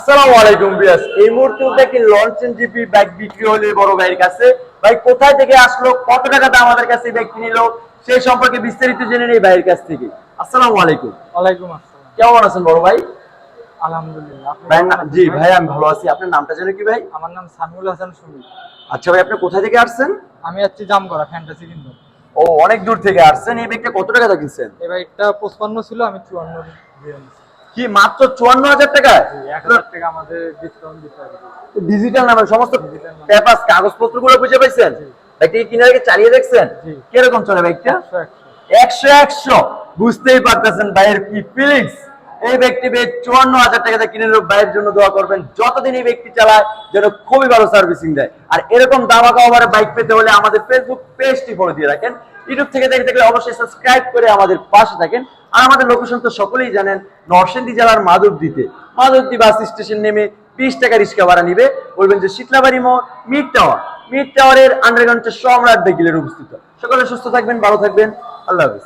আসসালামু আলাইকুম ভিউয়ার্স, এই মুহূর্তে দেখি লঞ্চেন জিপি বাইক বিক্রি হলো বড় ভাইয়ের কাছে। ভাই কোথায় থেকে আসলো, কত টাকাতে আমাদের কাছে বাইক কিনলো, সেই সম্পর্কে বিস্তারিত জেনে নেই ভাইয়ের কাছ থেকে। আসসালামু আলাইকুম। ওয়ালাইকুম আসসালাম। কেমন আছেন বড় ভাই? আলহামদুলিল্লাহ। আপনি ভাই কেমন আছেন জি ভাই? ভাই আমি ভালো আছি। আপনার নামটা জানেন কি ভাই? আমার নাম সামিউল হাসান সুমিত। আচ্ছা ভাই, আপনি কোথা থেকে আসছেন? আমি যাচ্ছি জামগড়া ফ্যান্টাসি কিনবো। ও, অনেক দূর থেকে আসছেন। এই বাইকটা কত টাকা দিয়ে কিনছেন? এই বাইকটা 55 ছিল, আমি 54 দিয়ে নিচ্ছি। কি মাত্র 54,000 টাকায়? 1000 টাকা আমাদের ডিসকাউন্ট দিতে হবে। ডিজিটাল নামে সমস্ত ডিজিটাল নাম্বার। পেপারস কাগজপত্রগুলো বুঝে পাইছেন? জি। বাইকটা কি কিনার আগে চালিয়ে দেখছেন? জি। কিরকম চলে বাইকটা? 100 একশো একশো। বুঝতেই পারতেছেন ভাইয়ের কি ফিলিংস। এই ব্যক্তি 54,000 টাকাতে কিনে নিল। ভাইয়ের জন্য দোয়া করবেন, যতদিন এই ব্যক্তি চালায় যেন খুবই ভালো সার্ভিসিং দেয়। আর এরকম দামাকা ওভারে বাইক পেতে হলে আমাদের ফেসবুক পেজটি ফলো দিয়ে রাখেন। ইউটিউব থেকে দেখে থাকলে অবশ্যই সাবস্ক্রাইব করে আমাদের পাশে থাকেন। আর আমাদের লোকেশন তো সকলেই জানেন, নরসিংদী জেলার মাধবদীতে। মাধবদী বাস স্টেশন নেমে 20 টাকা রিক্সা ভাড়া নিবে, বলবেন যে শীতলাবাড়ি মোড় মিড টাওয়ার। মিড টাওয়ারের আন্ডারগ্রাউন্ড সম্রাট বেগিলের অবস্থিত। সকলে সুস্থ থাকবেন, ভালো থাকবেন। আল্লাহ হাফেজ।